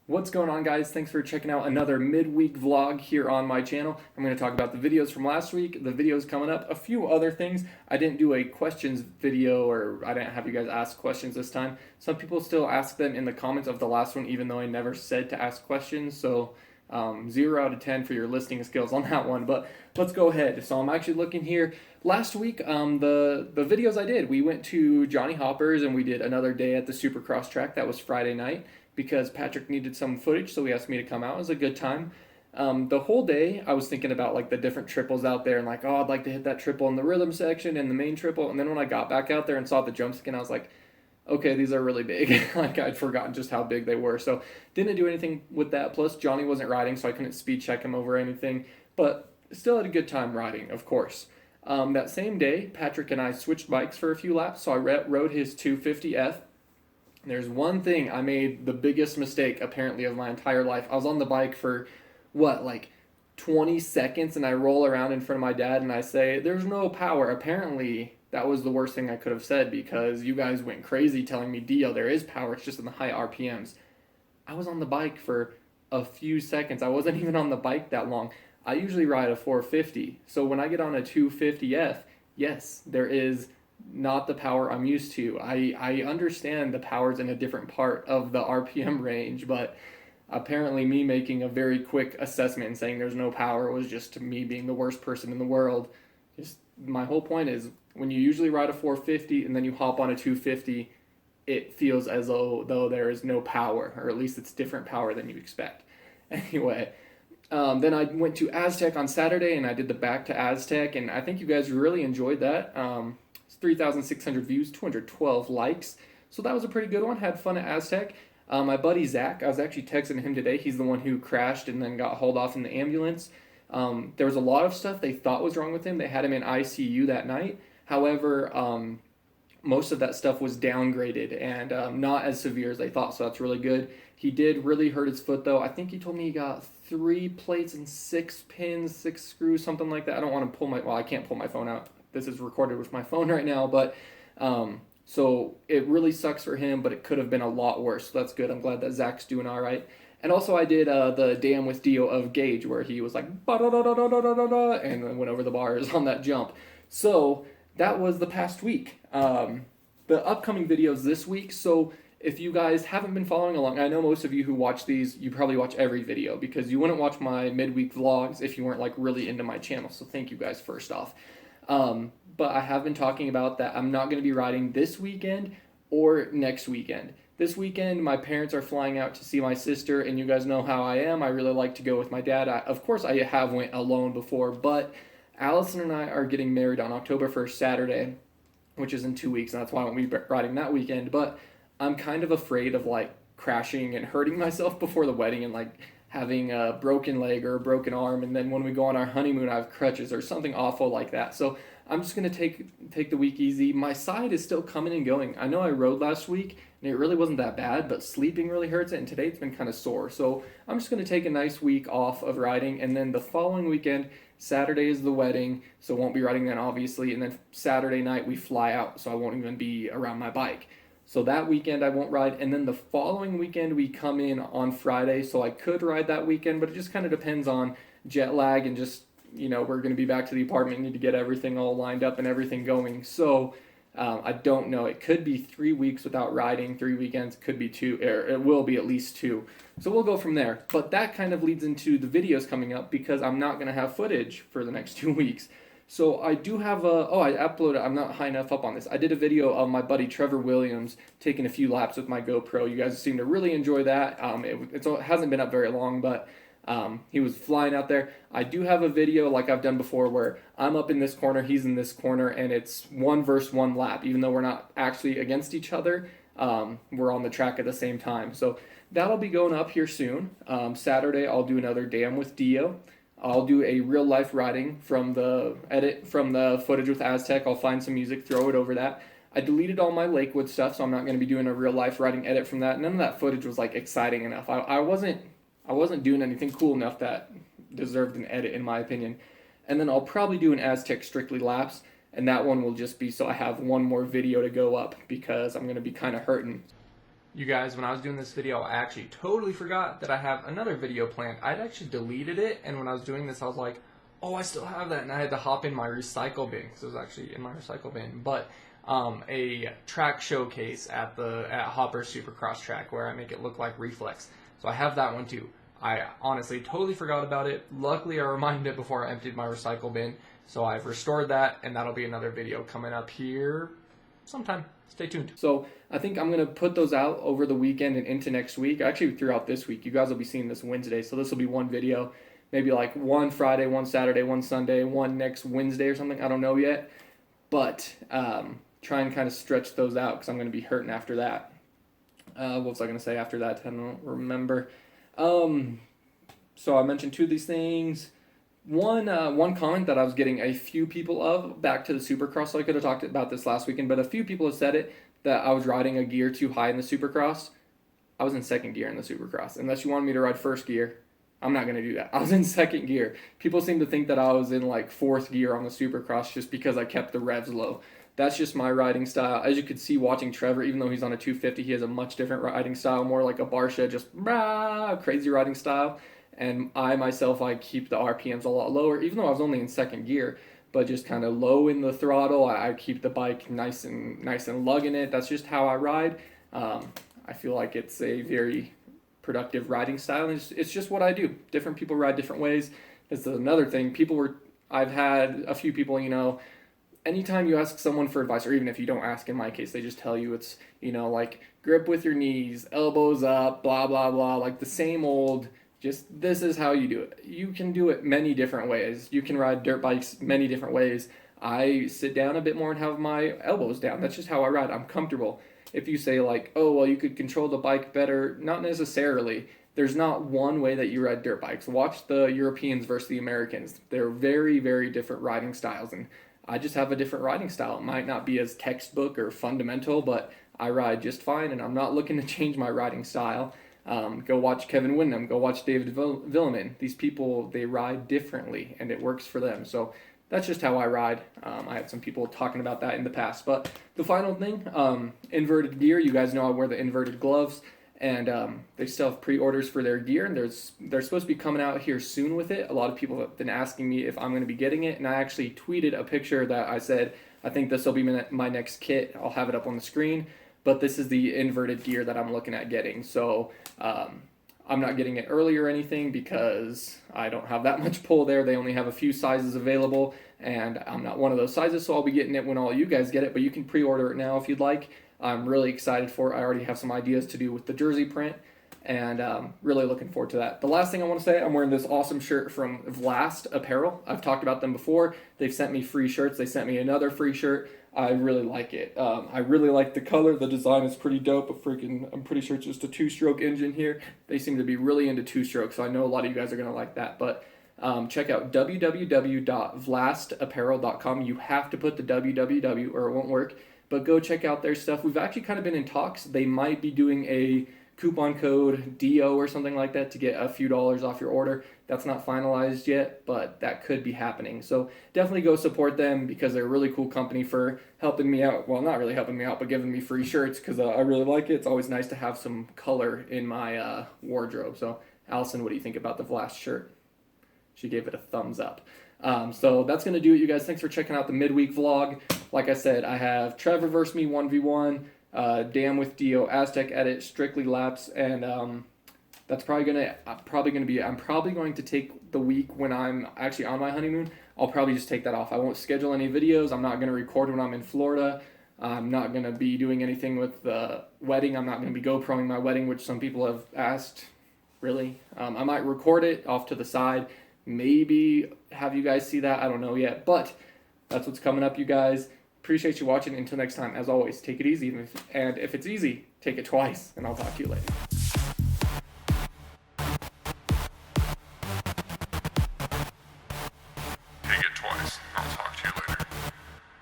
What's going on, guys? Thanks for checking out another midweek vlog here on my channel. I'm going to talk about the videos from last week, the videos coming up, a few other things. I didn't do a questions video, or I didn't have you guys ask questions this time. Some people still ask them in the comments of the last one, even though I never said to ask questions. So 0 out of 10 for your listening skills on that one. But let's go ahead. So I'm actually looking here. Last week, the videos I did, we went to Johnny Hopper's and we did another day at the Supercross track. That was Friday night, because Patrick needed some footage, so he asked me to come out. It was a good time. The whole day, I was thinking about like the different triples out there and like, oh, I'd like to hit that triple in the rhythm section and the main triple. And then when I got back out there and saw the jumps again, I was like, okay, these are really big. Like, I'd forgotten just how big they were. So didn't do anything with that. Plus, Johnny wasn't riding, so I couldn't speed check him over anything. But still had a good time riding, of course. That same day, Patrick and I switched bikes for a few laps, so I rode his 250F. There's one thing I made the biggest mistake apparently of my entire life. I was on the bike for like 20 seconds and I roll around in front of my dad and I say, "There's no power." Apparently that was the worst thing I could have said, because you guys went crazy telling me, "DeeO, there is power, it's just in the high RPMs." I was on the bike for a few seconds. I wasn't even on the bike that long. I usually ride a 450. So when I get on a 250F, yes, there is not the power I'm used to. I understand the power's in a different part of the RPM range, but apparently me making a very quick assessment and saying there's no power was just me being the worst person in the world. Just my whole point is, when you usually ride a 450 and then you hop on a 250, it feels as though there is no power, or at least it's different power than you expect. Anyway, then I went to Aztec on Saturday and I did the back to Aztec, and I think you guys really enjoyed that. 3,600 views, 212 likes. So that was a pretty good one. Had fun at Aztec. My buddy Zach, I was actually texting him today. He's the one who crashed and then got hauled off in the ambulance. There was a lot of stuff they thought was wrong with him. They had him in ICU that night. However, most of that stuff was downgraded and not as severe as they thought, so that's really good. He did really hurt his foot, though. I think he told me he got 3 plates and 6 pins, 6 screws, something like that. I don't want to I can't pull my phone out. This is recorded with my phone right now, but so it really sucks for him, but it could have been a lot worse. So that's good. I'm glad that Zach's doing all right. And also I did the Damn with DeeO of Gage, where he was like, and then went over the bars on that jump. So that was the past week. The upcoming videos this week, so if you guys haven't been following along, I know most of you who watch these, you probably watch every video, because you wouldn't watch my midweek vlogs if you weren't like really into my channel, so thank you guys first off. But I have been talking about that I'm not going to be riding this weekend or next weekend. This weekend, my parents are flying out to see my sister, and you guys know how I am. I really like to go with my dad. Of course, I have went alone before, but Allison and I are getting married on October 1st, Saturday, which is in 2 weeks, and that's why I won't be riding that weekend. But I'm kind of afraid of like crashing and hurting myself before the wedding and like having a broken leg or a broken arm, and then when we go on our honeymoon I have crutches or something awful like that. So I'm just going to take the week easy. My side is still coming and going. I know I rode last week and it really wasn't that bad, but sleeping really hurts it, and today it's been kind of sore. So I'm just going to take a nice week off of riding, and then the following weekend, Saturday is the wedding, so won't be riding then obviously, and then Saturday night we fly out, so I won't even be around my bike. So that weekend I won't ride, and then the following weekend we come in on Friday, so I could ride that weekend, but it just kind of depends on jet lag and just, we're going to be back to the apartment, need to get everything all lined up and everything going. So I don't know. It could be 3 weeks without riding, 3 weekends, could be 2, or it will be at least 2. So we'll go from there. But that kind of leads into the videos coming up, because I'm not going to have footage for the next 2 weeks. So I do have I uploaded, I'm not high enough up on this. I did a video of my buddy Trevor Williams taking a few laps with my GoPro. You guys seem to really enjoy that. It hasn't been up very long, but he was flying out there. I do have a video like I've done before where I'm up in this corner, he's in this corner, and it's 1 versus 1 lap. Even though we're not actually against each other, we're on the track at the same time. So that'll be going up here soon. Saturday I'll do another Damn with DeeO. I'll do a real life riding from the footage with Aztec. I'll find some music, throw it over that. I deleted all my Lakewood stuff, so I'm not going to be doing a real life riding edit from that. None of that footage was like exciting enough. I wasn't doing anything cool enough that deserved an edit, in my opinion. And then I'll probably do an Aztec strictly laps. and that one will just be so I have one more video to go up because I'm going to be kind of hurting. You guys, when I was doing this video, I actually totally forgot that I have another video planned. I'd actually deleted it, and when I was doing this, I was like, oh, I still have that, and I had to hop in my recycle bin, because it was actually in my recycle bin, but a track showcase at Hopper Supercross track where I make it look like Reflex. So I have that one too. I honestly totally forgot about it. Luckily, I reminded it before I emptied my recycle bin, so I've restored that, and that'll be another video coming up here sometime. Stay tuned. So I think I'm going to put those out over the weekend and into next week. Actually, throughout this week. You guys will be seeing this Wednesday, so this will be one video. Maybe like one Friday, one Saturday, one Sunday, one next Wednesday or something. I don't know yet. But try and kind of stretch those out because I'm going to be hurting after that. What was I going to say after that? I don't remember. So I mentioned two of these things. One comment that I was getting a few people of back to the Supercross, so I could have talked about this last weekend, but a few people have said it, that I was riding a gear too high in the Supercross. I was in second gear in the Supercross. Unless you wanted me to ride first gear, I'm not going to do that. I was in second gear. People seem to think that I was in like fourth gear on the Supercross just because I kept the revs low. That's just my riding style. As you could see watching Trevor, even though he's on a 250, he has a much different riding style, more like a Barsha, just crazy riding style. And I myself, I keep the RPMs a lot lower, even though I was only in second gear, but just kind of low in the throttle. I keep the bike nice and lugging it. That's just how I ride. I feel like it's a very productive riding style, and it's just what I do. Different people ride different ways. This is another thing. I've had a few people, anytime you ask someone for advice, or even if you don't ask, in my case, they just tell you it's, like grip with your knees, elbows up, blah, blah, blah, like the same old, just this is how you do it. You can do it many different ways. You can ride dirt bikes many different ways. I sit down a bit more and have my elbows down. That's just how I ride. I'm comfortable. If you say like, oh, well, you could control the bike better, not necessarily. There's not one way that you ride dirt bikes. Watch the Europeans versus the Americans. They're very, very different riding styles, and I just have a different riding style. It might not be as textbook or fundamental, but I ride just fine, and I'm not looking to change my riding style. Go watch Kevin Windham. Go watch David Villeman. These people, they ride differently, and it works for them. So that's just how I ride. I had some people talking about that in the past. But the final thing, inverted gear. You guys know I wear the inverted gloves, and they still have pre-orders for their gear, and they're supposed to be coming out here soon with it. A lot of people have been asking me if I'm going to be getting it, and I actually tweeted a picture that I said, I think this will be my next kit. I'll have it up on the screen, but this is the inverted gear that I'm looking at getting. So I'm not getting it early or anything because I don't have that much pull there. They only have a few sizes available, and I'm not one of those sizes, so I'll be getting it when all you guys get it, but you can pre-order it now if you'd like. I'm really excited for it. I already have some ideas to do with the jersey print, and really looking forward to that. The last thing I want to say, I'm wearing this awesome shirt from VLAST Apparel. I've talked about them before. They've sent me free shirts. They sent me another free shirt. I really like it. I really like the color. The design is pretty dope. I'm pretty sure it's just a two-stroke engine here. They seem to be really into two-strokes, so I know a lot of you guys are going to like that. But check out www.vlastapparel.com. You have to put the www or it won't work. But go check out their stuff. We've actually kind of been in talks. They might be doing a coupon code DeeO or something like that to get a few dollars off your order. That's not finalized yet, but that could be happening. So definitely go support them because they're a really cool company for helping me out. Well, not really helping me out, but giving me free shirts because I really like it. It's always nice to have some color in my wardrobe. So Allison, what do you think about the VLAST shirt? She gave it a thumbs up. So that's going to do it, you guys. Thanks for checking out the midweek vlog. Like I said, I have Trevor versus me 1v1, Dan with DeeO, Aztec edit, strictly laps, and that's probably going to be it. I'm probably going to take the week when I'm actually on my honeymoon. I'll probably just take that off. I won't schedule any videos. I'm not going to record when I'm in Florida. I'm not going to be doing anything with the wedding. I'm not going to be GoProing my wedding, which some people have asked. Really? I might record it off to the side. Maybe have you guys see that. I don't know yet, but that's what's coming up, you guys. Appreciate you watching. Until next time, as always, take it easy, and if it's easy, take it twice, and I'll talk to you later.